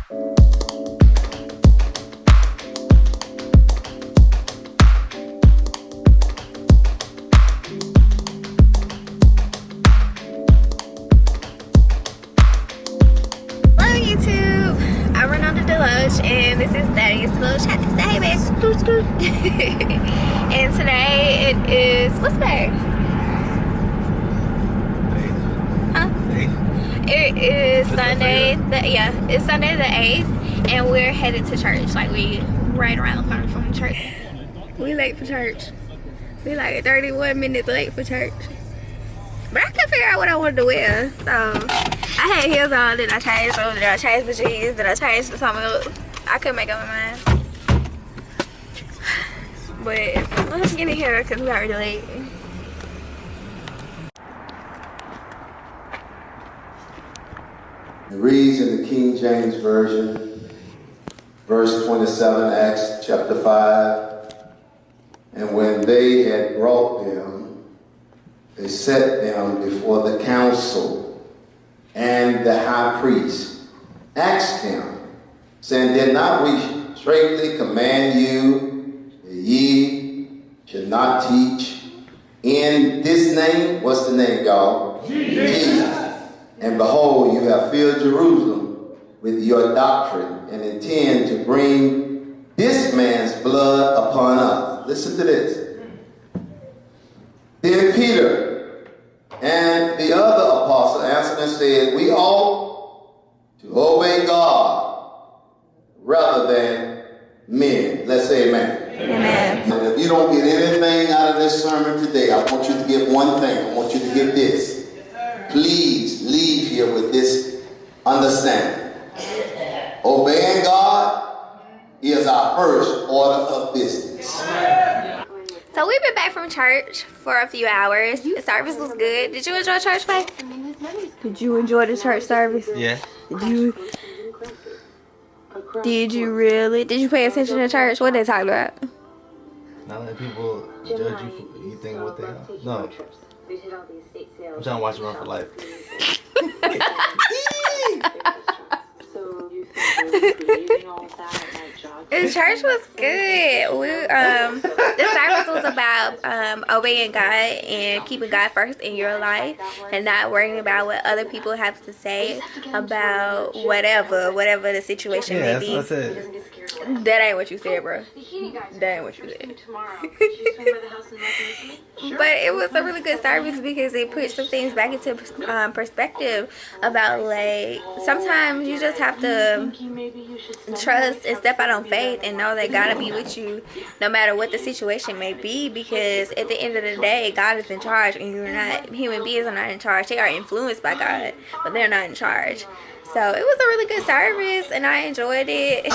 YouTube, I run on the Deluxe, and this is Daddy's little chat to say, babe. And today it is, what's today? Huh? It is Sunday. It's Sunday the 8th, and we're headed to church. Like, we right around the corner from church. We late for church. We like 31 minutes late for church. But I couldn't figure out what I wanted to wear, so I had heels on, then I changed them, then I changed the jeans, then I changed to something else. I couldn't make up my mind. But let's get in here because we already late. It reads in the King James Version, verse 27, Acts chapter 5. And when they had brought them, they set them before the council, and the high priest asked him, saying, did not we straightly command you that ye should not teach in this name? What's the name, y'all? Jesus. And behold, you have filled Jerusalem with your doctrine and intend to bring this man's blood upon us. Listen to this. Then Peter and the other apostle answered and said, we ought to obey God rather than men. Let's say amen. Amen. And if you don't get anything out of this sermon today, I want you to get one thing. I want you to get this. Please leave here with this understanding. Obeying God is our first order of business. So we've been back from church for a few hours. The service was good. Did you enjoy church, babe? Did you enjoy the church service? Yeah. Did you really? Did you pay attention to church? What they talk about? Not letting people judge you for you think what they are. No. I'm trying to watch it run for life. The church was good. The service was about obeying God and keeping God first in your life and not worrying about what other people have to say about whatever the situation may be. That's what I said. That ain't what you said, bro. That ain't what you said. But it was a really good service because it put some things back into perspective about, like, sometimes you just have to trust and step out on faith and know that God will be with you no matter what the situation may be, because at the end of the day, God is in charge and you're not. Human beings are not in charge. They are influenced by God, but they're not in charge. So it was a really good service and I enjoyed it.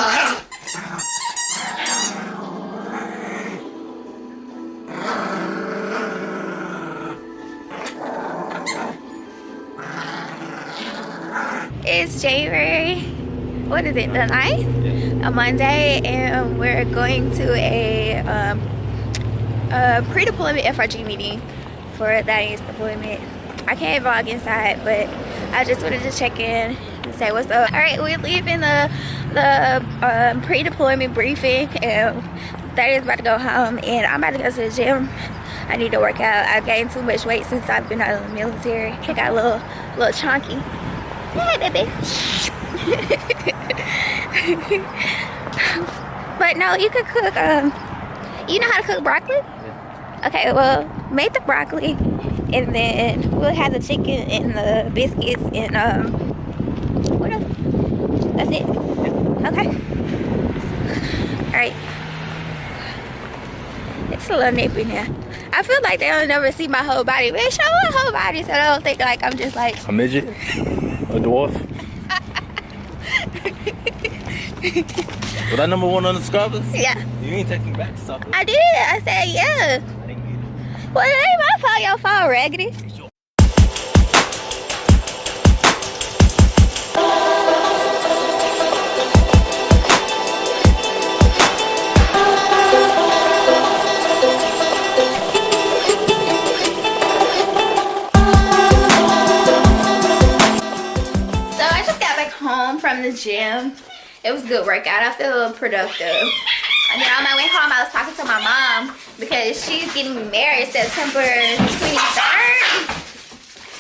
It's January, what is it, the 9th? A Monday, and we're going to a pre-deployment FRG meeting for Daddy's deployment. I can't vlog inside, but I just wanted to check in and say what's up. Alright, we're leaving the pre-deployment briefing, and Daddy's about to go home, and I'm about to go to the gym. I need to work out. I've gained too much weight since I've been out of the military. I got a little chunky. Hey, baby. But no, you could cook, you know how to cook broccoli? Yeah. Okay, well, make the broccoli, and then we'll have the chicken and the biscuits and, what else? That's it? Okay. Alright. It's a little nippy now. I feel like they'll never see my whole body. But show my whole body so they don't think like I'm just like a midget? A dwarf? Was that #1 on the subscribers? Yeah. You ain't texting back to something. I did. I said yeah. I didn't get it. Well, it ain't my fault. Your fault, Raggedy. From the gym, It was a good workout. I feel productive. And then on my way home, I was talking to my mom because she's getting married September 23rd.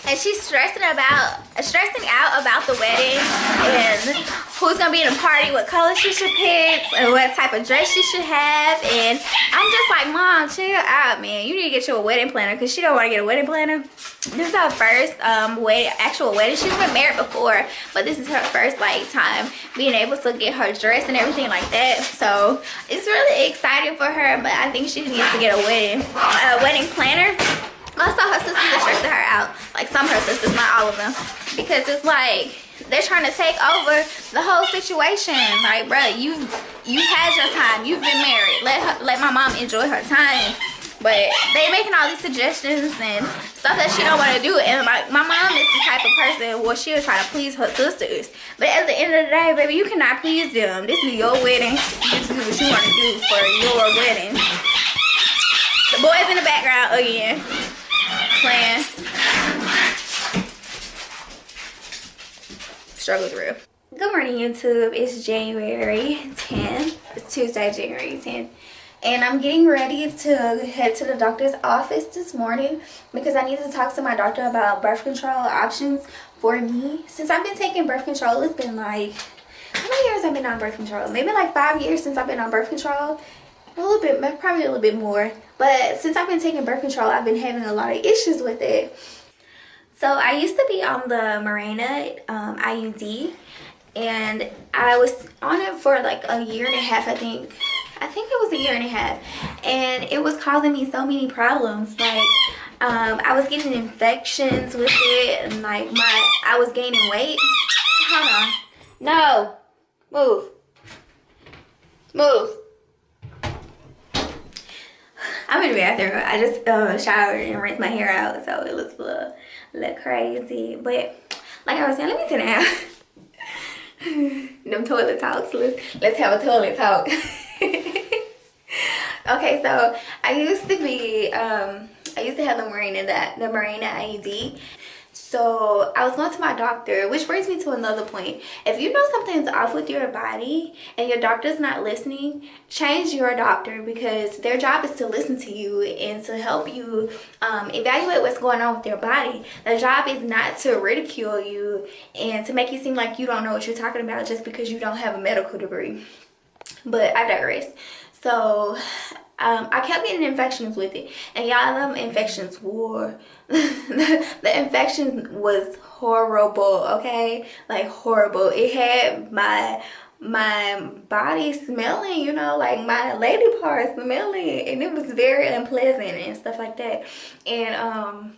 And she's stressing out about the wedding and who's gonna be in the party, what color she should pick, and what type of dress she should have. And I'm just like, Mom, chill out, man. You need to get you a wedding planner because she don't want to get a wedding planner. This is her first actual wedding. She's been married before, but this is her first like time being able to get her dress and everything like that. So it's really exciting for her, but I think she needs to get a wedding planner. Also, her sisters are stressing her out. Like some of her sisters, not all of them. Because it's like, they're trying to take over the whole situation. Like, bruh, you had your time. You've been married. Let my mom enjoy her time. But they making all these suggestions and stuff that she don't want to do. And my mom is the type of person where she'll try to please her sisters. But at the end of the day, baby, you cannot please them. This is your wedding. This is what you want to do for your wedding. The boys in the background again. Playing. Struggle's real. Good morning, YouTube. It's January 10th. It's Tuesday, January 10th. And I'm getting ready to head to the doctor's office this morning because I need to talk to my doctor about birth control options for me. Since I've been taking birth control, it's been like, how many years I've been on birth control? Maybe like 5 years since I've been on birth control. A little bit, probably a little bit more. But since I've been taking birth control, I've been having a lot of issues with it. So I used to be on the Mirena IUD, and I was on it for like a year and a half, I think. I think it was a year and a half, and it was causing me so many problems. Like I was getting infections with it, and like I was gaining weight. Hold on. No. Move. I'm in the bathroom. I just showered and rinsed my hair out, so it looks a little crazy. But like I was saying, let me sit down. Them toilet talks. Let's have a toilet talk. Okay, so I used to have the Mirena IUD. So I was going to my doctor, which brings me to another point. If you know something's off with your body and your doctor's not listening, change your doctor, because their job is to listen to you and to help you evaluate what's going on with your body. Their job is not to ridicule you and to make you seem like you don't know what you're talking about just because you don't have a medical degree. But I digress. So I kept getting infections with it, and y'all, them infections were the infection was horrible. Okay, like horrible. It had my body smelling, you know, like my lady parts smelling, and it was very unpleasant and stuff like that. And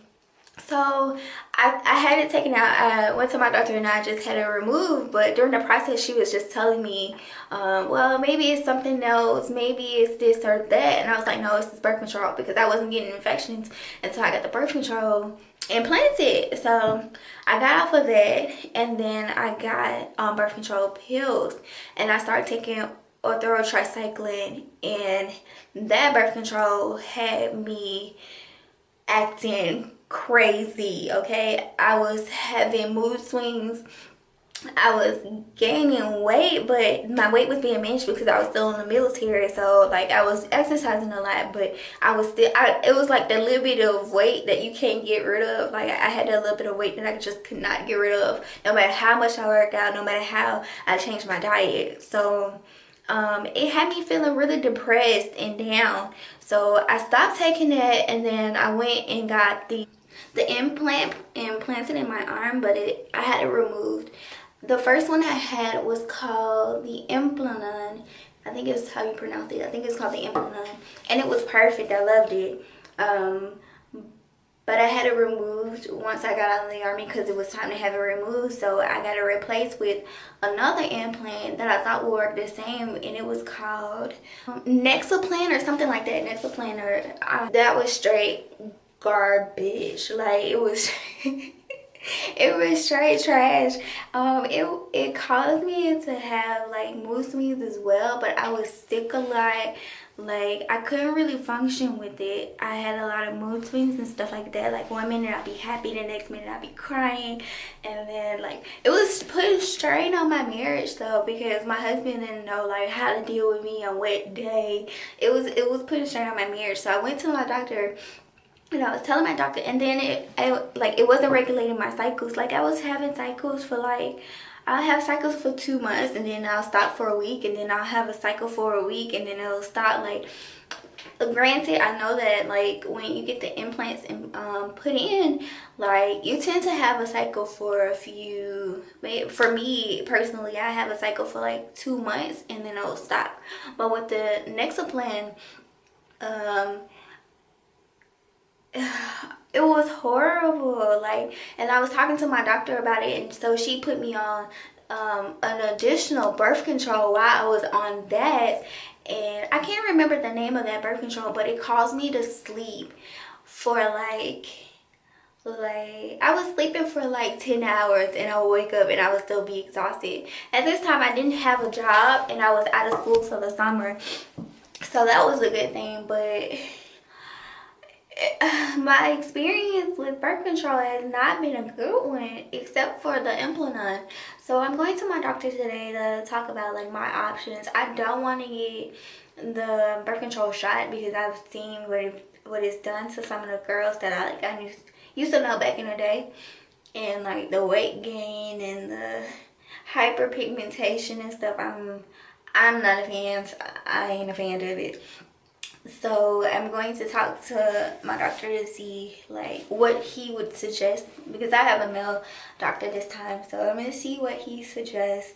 so I had it taken out. I went to my doctor and I just had it removed, but during the process she was just telling me, well, maybe it's something else, maybe it's this or that, and I was like, no, it's this birth control, because I wasn't getting infections until I got the birth control implanted. So I got off of that, and then I got birth control pills, and I started taking orthotricycline, and that birth control had me acting crazy. Okay, I was having mood swings, I was gaining weight, but my weight was being managed because I was still in the military. So like I was exercising a lot, but I was still, it was like the little bit of weight that you can't get rid of. Like I had that little bit of weight that I just could not get rid of, no matter how much I work out, no matter how I changed my diet. So it had me feeling really depressed and down. So I stopped taking it, and then I went and got the implant implanted in my arm, but I had it removed. The first one I had was called the Implanon. I think it's how you pronounce it. I think it's called the Implanon, and it was perfect. I loved it. But I had it removed once I got out of the army because it was time to have it removed. So I got it replaced with another implant that I thought would work the same, and it was called Nexaplan or something like that. Nexaplan. That was straight garbage. Like it was It was straight trash. It caused me to have like mood swings as well, but I was sick a lot. Like I couldn't really function with it. I had a lot of mood swings and stuff like that. Like one minute I'd be happy, the next minute I'd be crying, and then like it was putting strain on my marriage though, because my husband didn't know like how to deal with me on what day. It was putting strain on my marriage. So I went to my doctor. And I was telling my doctor, and then it wasn't regulating my cycles. Like I was having cycles for like, I'll have cycles for 2 months, and then I'll stop for a week, and then I'll have a cycle for a week, and then it'll stop. Like, granted, I know that like when you get the implants and put in, like you tend to have a cycle for a few. For me personally, I have a cycle for like 2 months, and then it'll stop. But with the Nexaplan, it was horrible. Like, and I was talking to my doctor about it, and so she put me on an additional birth control while I was on that, and I can't remember the name of that birth control, but it caused me to sleep for like I was sleeping for like 10 hours, and I would wake up and I would still be exhausted. At this time I didn't have a job, and I was out of school for the summer, so that was a good thing. But my experience with birth control has not been a good one, except for the implant. So I'm going to my doctor today to talk about like my options. I don't want to get the birth control shot because I've seen what it's done to some of the girls that I used to know back in the day, and like the weight gain and the hyperpigmentation and stuff. I'm not a fan. I ain't a fan of it. So I'm going to talk to my doctor to see like what he would suggest, because I have a male doctor this time. So I'm going to see what he suggests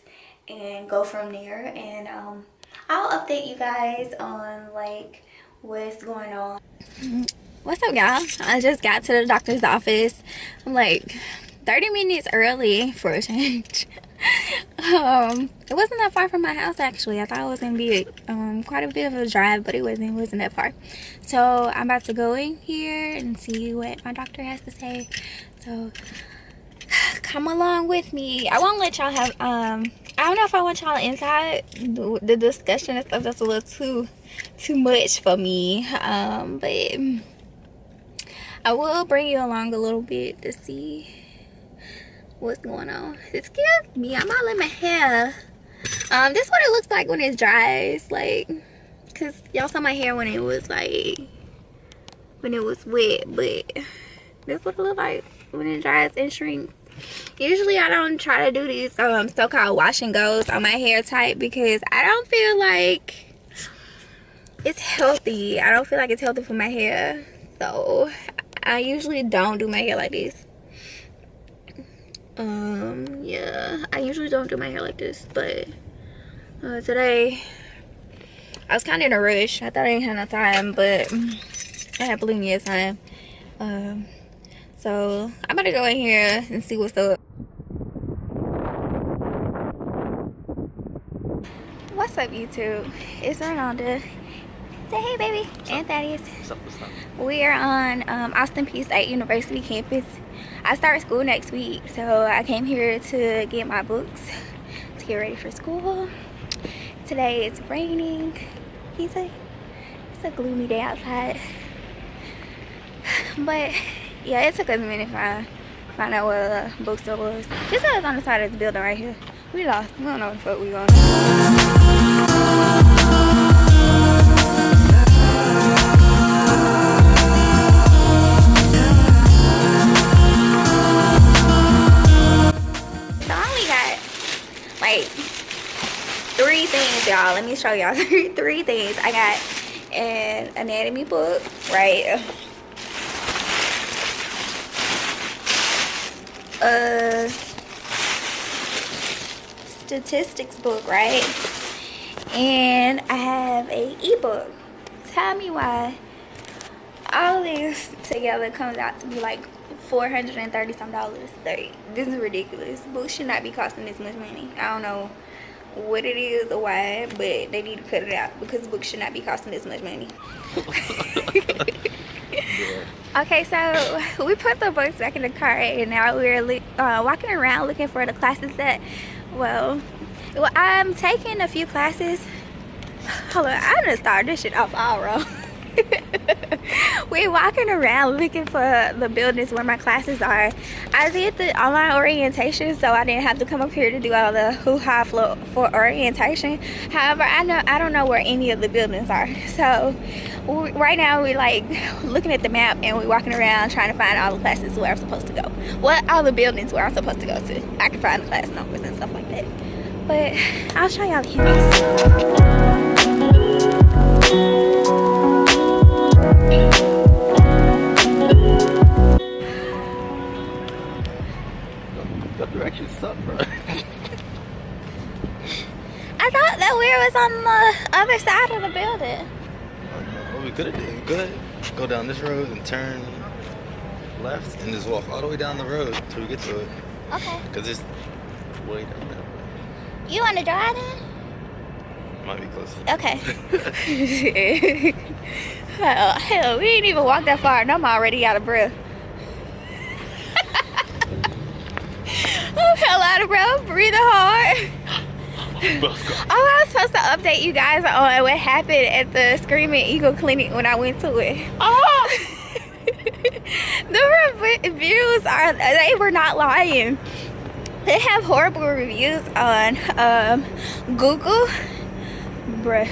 and go from there. And I'll update you guys on like what's going on. What's up, y'all? I just got to the doctor's office. I'm like 30 minutes early for a change. It wasn't that far from my house actually. I thought it was gonna be quite a bit of a drive, but it wasn't that far. So I'm about to go in here and see what my doctor has to say. So come along with me. I won't let y'all have I don't know if I want y'all inside the discussion and stuff. That's a little too much for me. But I will bring you along a little bit to see what's going on. Excuse me, I'm all in my hair. This is what it looks like when it dries, like, cause y'all saw my hair when it was like, when it was wet, but this is what it looks like when it dries and shrinks. Usually I don't try to do these so-called wash and goes on my hair type, because I don't feel like it's healthy. I don't feel like it's healthy for my hair, so I usually don't do my hair like this. Yeah, I usually don't do my hair like this, but today I was kind of in a rush. I thought I didn't have enough time, but I had plenty of time. So I'm about to go in here and see what's up. What's up, YouTube? It's Ronaldo. Say hey, baby. And Thaddeus. What's up? We are on Austin Peay State University campus. I start school next week, so I came here to get my books to get ready for school. Today it's raining. It's a gloomy day outside. But yeah, it took us a minute to find out where the bookstore was. This is on the side of this building right here. We lost. We don't know what the fuck we going. Like 3 things, y'all. Let me show y'all 3 things. I got an anatomy book, right? A statistics book, right? And I have a ebook. Tell me why all this together comes out to be like $430 some. Like, this is ridiculous. Books should not be costing this much money. I don't know what it is or why, but they need to cut it out because books should not be costing this much money. Yeah. Okay, so we put the books back in the car and now we're walking around looking for the classes that, well, I'm taking a few classes. Hold on, I'm gonna start this shit off all wrong. We're walking around looking for the buildings where my classes are. I did the online orientation, so I didn't have to come up here to do all the hoo-ha for orientation. However, I don't know where any of the buildings are. So right now we're like looking at the map and we're walking around trying to find all the classes where I'm supposed to go. Well, all the buildings where I'm supposed to go to. I can find the class numbers and stuff like that. But I'll show y'all the campus. That direction suck, bro. I thought that we was on the other side of the building. What we could have did, we could go down this road and turn left and just walk all the way down the road till we get to it. Okay. Cause it's way down there. You want to drive then? Might be close. Okay. hell, we ain't even walked that far and I'm already out of breath. I'm hell out of breath, breathing hard. Oh, I was supposed to update you guys on what happened at the Screaming Eagle Clinic when I went to it. Oh! The reviews they were not lying. They have horrible reviews on Google. Bruh.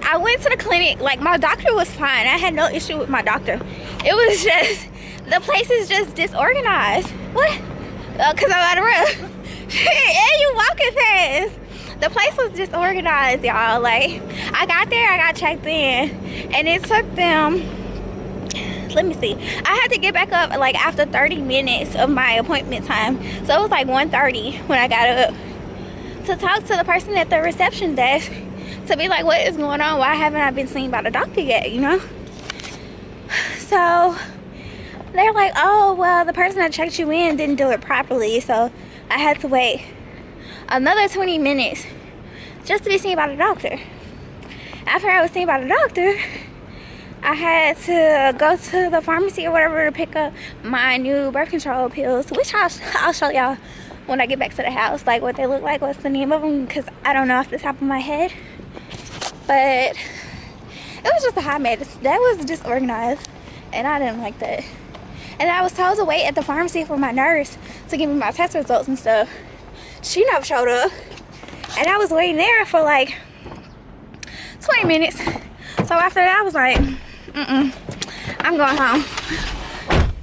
I went to the clinic, like my doctor was fine. I had no issue with my doctor. It was just, the place is just disorganized. What? Cause I'm out of breath. And you walking fast. The place was disorganized, y'all. Like, I got there, I got checked in, and it took them, let me see, I had to get back up like after 30 minutes of my appointment time. So it was like 1:30 when I got up to talk to the person at the reception desk to be like, what is going on? Why haven't I been seen by the doctor yet, you know? So they're like, oh, well, the person that checked you in didn't do it properly, so I had to wait another 20 minutes just to be seen by the doctor. After I was seen by the doctor, I had to go to the pharmacy or whatever to pick up my new birth control pills, which I'll show y'all when I get back to the house, like what they look like, what's the name of them, because I don't know off the top of my head. But it was just a hot mess. That was disorganized, and I didn't like that. And I was told to wait at the pharmacy for my nurse to give me my test results and stuff. She never showed up, and I was waiting there for like 20 minutes. So after that, I was like, I'm going home.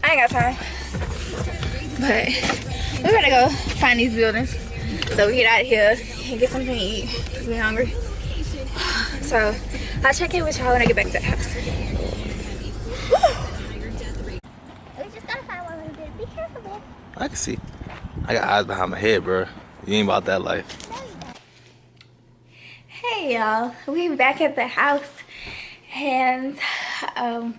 I ain't got time. But we gotta go find these buildings so we get out of here and get something to eat because we're hungry. So I'll check in with y'all when I get back to the house. We just gotta find one little bit. Be careful, babe. I can see. I got eyes behind my head, bro. You ain't about that life. Hey y'all, we back at the house, and I'm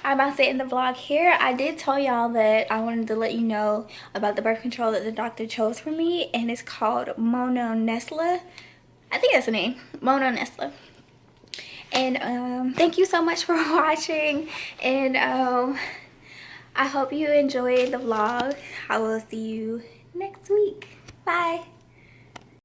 about to end the vlog here. I did tell y'all that I wanted to let you know about the birth control that the doctor chose for me, and it's called Mono Nestle. I think that's the name, Mono Nestle. And thank you so much for watching, and I hope you enjoyed the vlog. I will see you next week. Bye.